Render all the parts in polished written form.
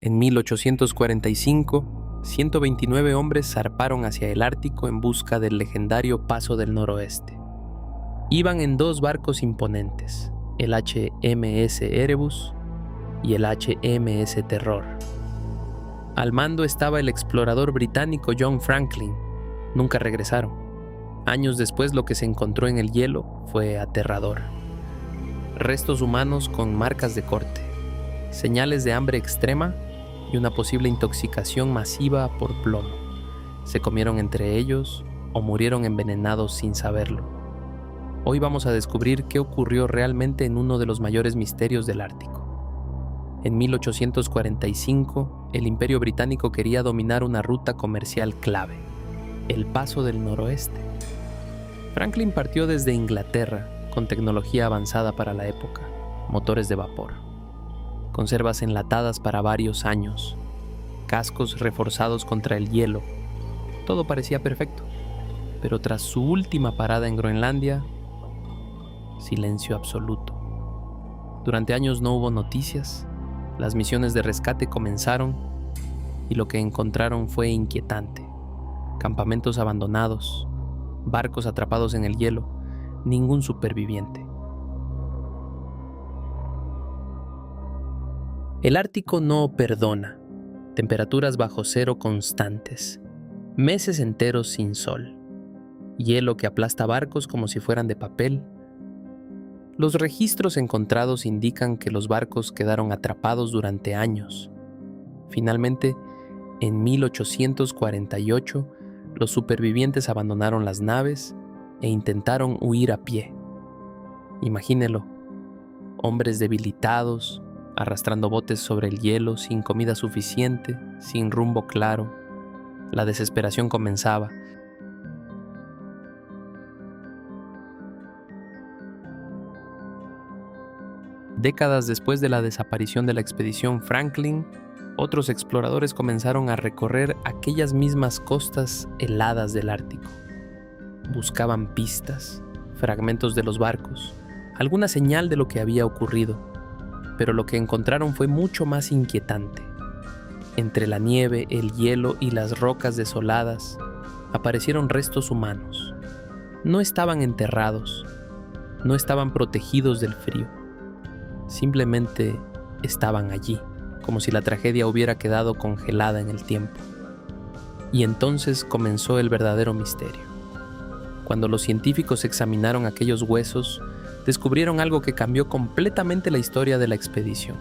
En 1845, 129 hombres zarparon hacia el Ártico en busca del legendario Paso del Noroeste. Iban en dos barcos imponentes, el HMS Erebus y el HMS Terror. Al mando estaba el explorador británico John Franklin. Nunca regresaron. Años después, lo que se encontró en el hielo fue aterrador. Restos humanos con marcas de corte, señales de hambre extrema y una posible intoxicación masiva por plomo. Se comieron entre ellos o murieron envenenados sin saberlo. Hoy vamos a descubrir qué ocurrió realmente en uno de los mayores misterios del Ártico. En 1845, el Imperio Británico quería dominar una ruta comercial clave, el Paso del Noroeste. Franklin partió desde Inglaterra con tecnología avanzada para la época, motores de vapor, conservas enlatadas para varios años, cascos reforzados contra el hielo. Todo parecía perfecto, pero tras su última parada en Groenlandia, silencio absoluto. Durante años no hubo noticias, las misiones de rescate comenzaron y lo que encontraron fue inquietante. Campamentos abandonados, barcos atrapados en el hielo, ningún superviviente. El Ártico no perdona. Temperaturas bajo cero constantes, meses enteros sin sol, hielo que aplasta barcos como si fueran de papel. Los registros encontrados indican que los barcos quedaron atrapados durante años. Finalmente, en 1848, los supervivientes abandonaron las naves e intentaron huir a pie. Imagínelo, hombres debilitados, arrastrando botes sobre el hielo, sin comida suficiente, sin rumbo claro. La desesperación comenzaba. Décadas después de la desaparición de la expedición Franklin, otros exploradores comenzaron a recorrer aquellas mismas costas heladas del Ártico. Buscaban pistas, fragmentos de los barcos, alguna señal de lo que había ocurrido, pero lo que encontraron fue mucho más inquietante. Entre la nieve, el hielo y las rocas desoladas, aparecieron restos humanos. No estaban enterrados, no estaban protegidos del frío. Simplemente estaban allí, como si la tragedia hubiera quedado congelada en el tiempo. Y entonces comenzó el verdadero misterio. Cuando los científicos examinaron aquellos huesos, descubrieron algo que cambió completamente la historia de la expedición.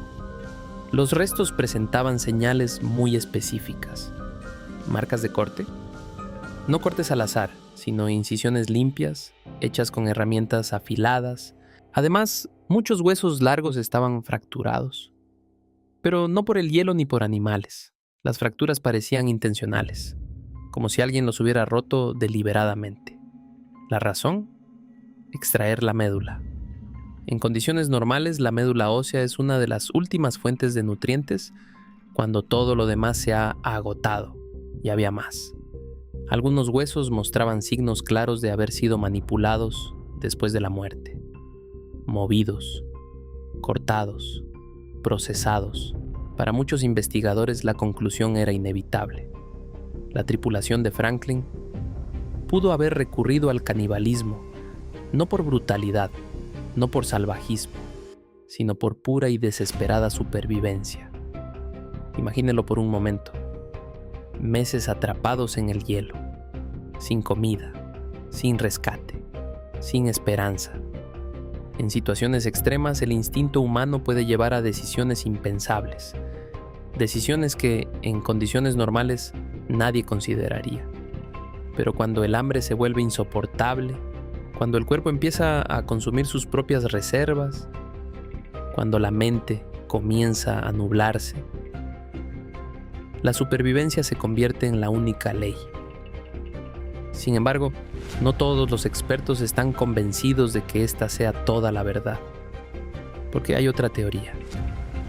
Los restos presentaban señales muy específicas. ¿Marcas de corte? No cortes al azar, sino incisiones limpias, hechas con herramientas afiladas. Además, muchos huesos largos estaban fracturados. Pero no por el hielo ni por animales. Las fracturas parecían intencionales, como si alguien los hubiera roto deliberadamente. ¿La razón? Extraer la médula. En condiciones normales, la médula ósea es una de las últimas fuentes de nutrientes cuando todo lo demás se ha agotado y había más. Algunos huesos mostraban signos claros de haber sido manipulados después de la muerte. Movidos, cortados, procesados. Para muchos investigadores la conclusión era inevitable. La tripulación de Franklin pudo haber recurrido al canibalismo, no por brutalidad, no por salvajismo, sino por pura y desesperada supervivencia. Imagínelo por un momento. Meses atrapados en el hielo, sin comida, sin rescate, sin esperanza. En situaciones extremas, el instinto humano puede llevar a decisiones impensables, decisiones que, en condiciones normales, nadie consideraría. Pero cuando el hambre se vuelve insoportable, cuando el cuerpo empieza a consumir sus propias reservas, cuando la mente comienza a nublarse, la supervivencia se convierte en la única ley. Sin embargo, no todos los expertos están convencidos de que esta sea toda la verdad, porque hay otra teoría,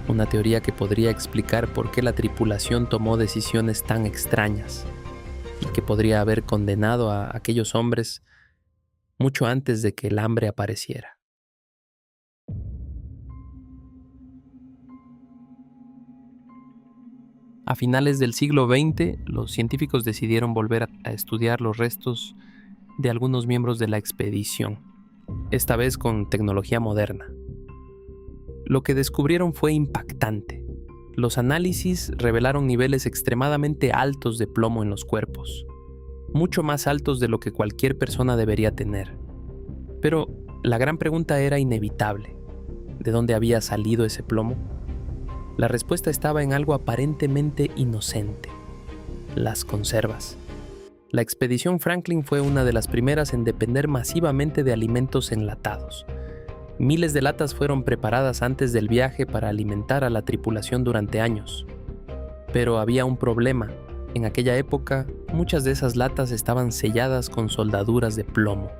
una teoría que podría explicar por qué la tripulación tomó decisiones tan extrañas y que podría haber condenado a aquellos hombres mucho antes de que el hambre apareciera. A finales del siglo XX, los científicos decidieron volver a estudiar los restos de algunos miembros de la expedición, esta vez con tecnología moderna. Lo que descubrieron fue impactante. Los análisis revelaron niveles extremadamente altos de plomo en los cuerpos, mucho más altos de lo que cualquier persona debería tener. Pero la gran pregunta era inevitable. ¿De dónde había salido ese plomo? La respuesta estaba en algo aparentemente inocente: las conservas. La expedición Franklin fue una de las primeras en depender masivamente de alimentos enlatados. Miles de latas fueron preparadas antes del viaje para alimentar a la tripulación durante años. Pero había un problema. En aquella época, muchas de esas latas estaban selladas con soldaduras de plomo.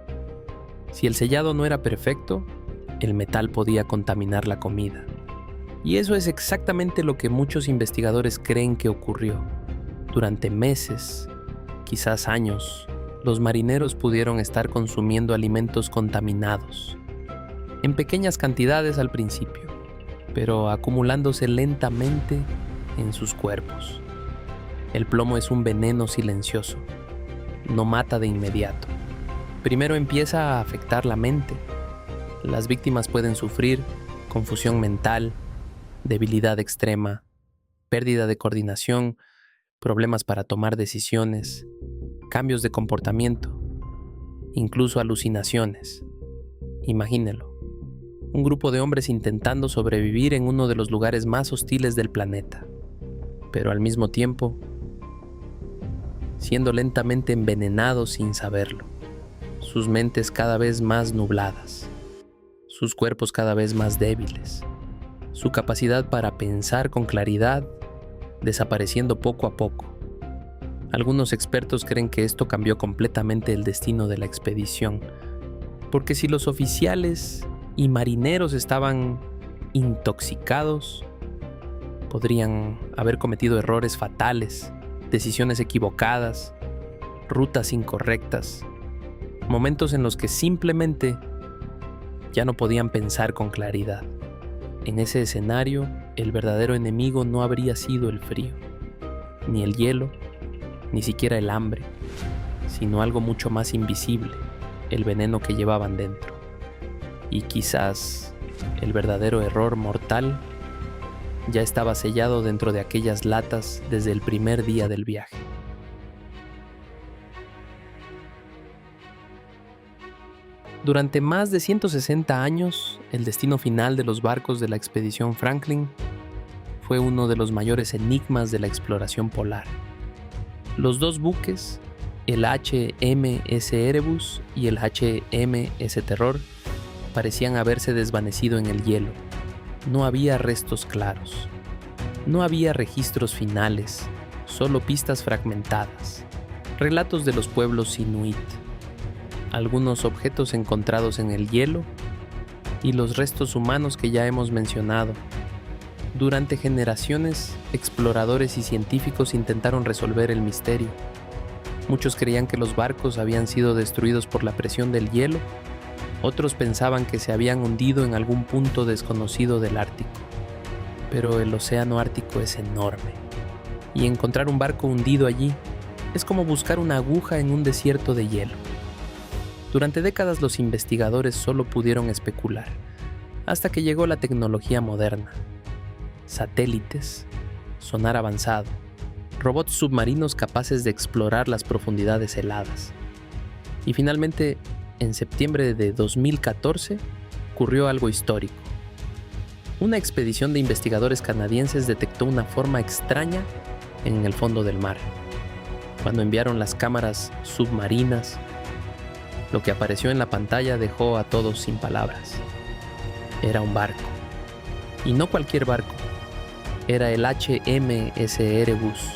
Si el sellado no era perfecto, el metal podía contaminar la comida. Y eso es exactamente lo que muchos investigadores creen que ocurrió. Durante meses, quizás años, los marineros pudieron estar consumiendo alimentos contaminados, en pequeñas cantidades al principio, pero acumulándose lentamente en sus cuerpos. El plomo es un veneno silencioso. No mata de inmediato. Primero empieza a afectar la mente. Las víctimas pueden sufrir confusión mental, debilidad extrema, pérdida de coordinación, problemas para tomar decisiones, cambios de comportamiento, incluso alucinaciones. Imagínelo, un grupo de hombres intentando sobrevivir en uno de los lugares más hostiles del planeta, pero al mismo tiempo siendo lentamente envenenados sin saberlo, sus mentes cada vez más nubladas, sus cuerpos cada vez más débiles, su capacidad para pensar con claridad desapareciendo poco a poco. Algunos expertos creen que esto cambió completamente el destino de la expedición, porque si los oficiales y marineros estaban intoxicados, podrían haber cometido errores fatales, decisiones equivocadas, rutas incorrectas, momentos en los que simplemente ya no podían pensar con claridad. En ese escenario, el verdadero enemigo no habría sido el frío, ni el hielo, ni siquiera el hambre, sino algo mucho más invisible: el veneno que llevaban dentro. Y quizás el verdadero error mortal ya estaba sellado dentro de aquellas latas desde el primer día del viaje. Durante más de 160 años, el destino final de los barcos de la expedición Franklin fue uno de los mayores enigmas de la exploración polar. Los dos buques, el HMS Erebus y el HMS Terror, parecían haberse desvanecido en el hielo. No había restos claros. No había registros finales, solo pistas fragmentadas, relatos de los pueblos inuit, algunos objetos encontrados en el hielo y los restos humanos que ya hemos mencionado. Durante generaciones, exploradores y científicos intentaron resolver el misterio. Muchos creían que los barcos habían sido destruidos por la presión del hielo. Otros pensaban que se habían hundido en algún punto desconocido del Ártico. Pero el océano Ártico es enorme, y encontrar un barco hundido allí es como buscar una aguja en un desierto de hielo. Durante décadas los investigadores solo pudieron especular, hasta que llegó la tecnología moderna. Satélites, sonar avanzado, robots submarinos capaces de explorar las profundidades heladas. Y finalmente, en septiembre de 2014, ocurrió algo histórico. Una expedición de investigadores canadienses detectó una forma extraña en el fondo del mar. Cuando enviaron las cámaras submarinas, lo que apareció en la pantalla dejó a todos sin palabras. Era un barco. Y no cualquier barco. Era el HMS Erebus,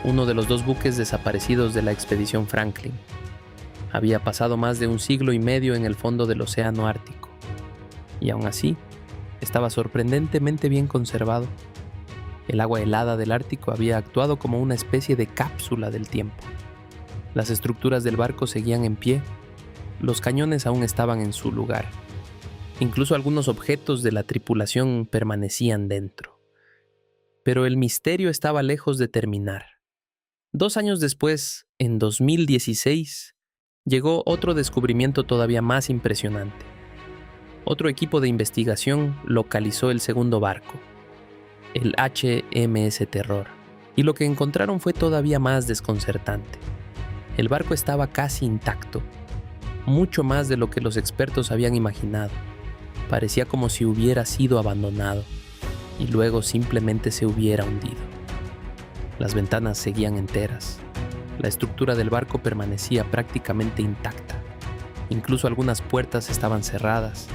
uno de los dos buques desaparecidos de la expedición Franklin. Había pasado más de un siglo y medio en el fondo del océano Ártico. Y aún así, estaba sorprendentemente bien conservado. El agua helada del Ártico había actuado como una especie de cápsula del tiempo. Las estructuras del barco seguían en pie. Los cañones aún estaban en su lugar. Incluso algunos objetos de la tripulación permanecían dentro. Pero el misterio estaba lejos de terminar. 2 años después, en 2016, llegó otro descubrimiento todavía más impresionante. Otro equipo de investigación localizó el segundo barco, el HMS Terror, y lo que encontraron fue todavía más desconcertante. El barco estaba casi intacto, mucho más de lo que los expertos habían imaginado. Parecía como si hubiera sido abandonado y luego simplemente se hubiera hundido. Las ventanas seguían enteras. La estructura del barco permanecía prácticamente intacta. Incluso algunas puertas estaban cerradas.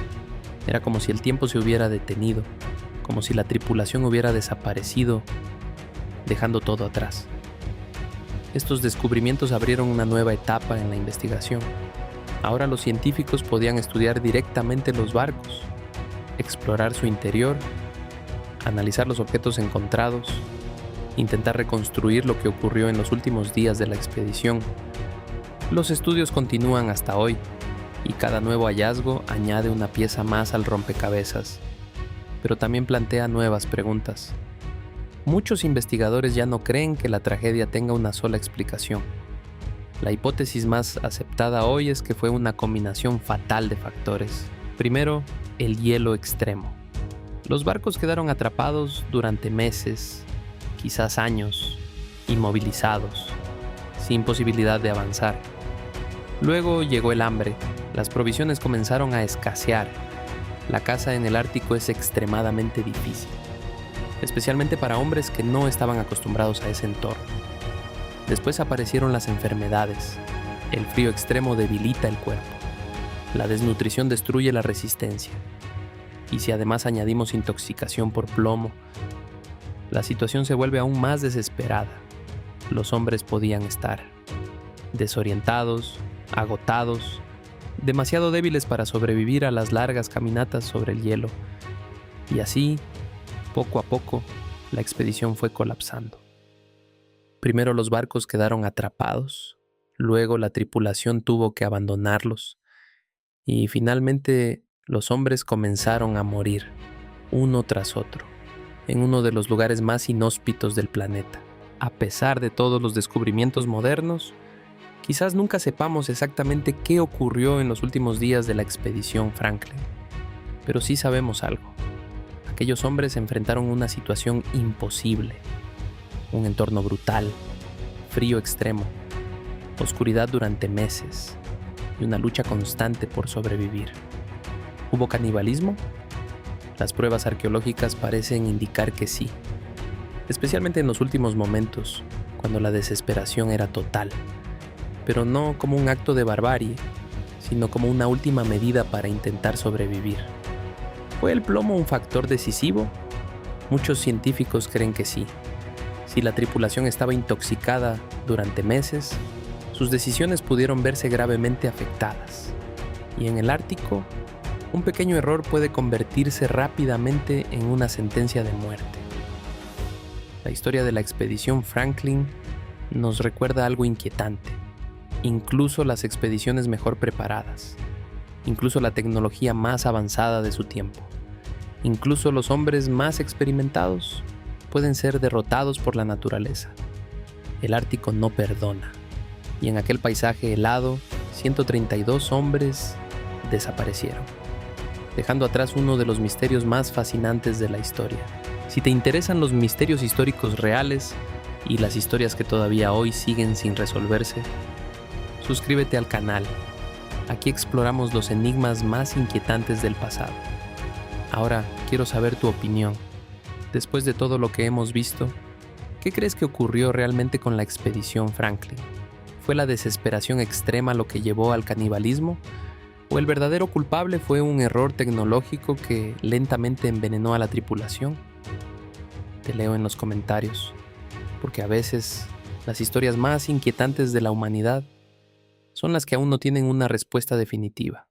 Era como si el tiempo se hubiera detenido, como si la tripulación hubiera desaparecido, dejando todo atrás. Estos descubrimientos abrieron una nueva etapa en la investigación. Ahora los científicos podían estudiar directamente los barcos, explorar su interior, analizar los objetos encontrados, intentar reconstruir lo que ocurrió en los últimos días de la expedición. Los estudios continúan hasta hoy, y cada nuevo hallazgo añade una pieza más al rompecabezas, pero también plantea nuevas preguntas. Muchos investigadores ya no creen que la tragedia tenga una sola explicación. La hipótesis más aceptada hoy es que fue una combinación fatal de factores. Primero, el hielo extremo. Los barcos quedaron atrapados durante meses, quizás años, inmovilizados, sin posibilidad de avanzar. Luego llegó el hambre, las provisiones comenzaron a escasear. La caza en el Ártico es extremadamente difícil, especialmente para hombres que no estaban acostumbrados a ese entorno. Después aparecieron las enfermedades. El frío extremo debilita el cuerpo. La desnutrición destruye la resistencia. Y si además añadimos intoxicación por plomo, la situación se vuelve aún más desesperada. Los hombres podían estar desorientados, agotados, demasiado débiles para sobrevivir a las largas caminatas sobre el hielo. Y así, poco a poco, la expedición fue colapsando. Primero los barcos quedaron atrapados, luego la tripulación tuvo que abandonarlos y finalmente los hombres comenzaron a morir, uno tras otro, en uno de los lugares más inhóspitos del planeta. A pesar de todos los descubrimientos modernos, quizás nunca sepamos exactamente qué ocurrió en los últimos días de la expedición Franklin, pero sí sabemos algo. Aquellos hombres enfrentaron una situación imposible. Un entorno brutal, frío extremo, oscuridad durante meses y una lucha constante por sobrevivir. ¿Hubo canibalismo? Las pruebas arqueológicas parecen indicar que sí, especialmente en los últimos momentos, cuando la desesperación era total, pero no como un acto de barbarie, sino como una última medida para intentar sobrevivir. ¿Fue el plomo un factor decisivo? Muchos científicos creen que sí. Si la tripulación estaba intoxicada durante meses, sus decisiones pudieron verse gravemente afectadas. Y en el Ártico, un pequeño error puede convertirse rápidamente en una sentencia de muerte. La historia de la expedición Franklin nos recuerda algo inquietante. Incluso las expediciones mejor preparadas, incluso la tecnología más avanzada de su tiempo, incluso los hombres más experimentados pueden ser derrotados por la naturaleza. El Ártico no perdona, y en aquel paisaje helado, 132 hombres desaparecieron, dejando atrás uno de los misterios más fascinantes de la historia. Si te interesan los misterios históricos reales y las historias que todavía hoy siguen sin resolverse, suscríbete al canal. Aquí exploramos los enigmas más inquietantes del pasado. Ahora quiero saber tu opinión. Después de todo lo que hemos visto, ¿qué crees que ocurrió realmente con la expedición Franklin? ¿Fue la desesperación extrema lo que llevó al canibalismo? ¿O el verdadero culpable fue un error tecnológico que lentamente envenenó a la tripulación? Te leo en los comentarios, porque a veces las historias más inquietantes de la humanidad son las que aún no tienen una respuesta definitiva.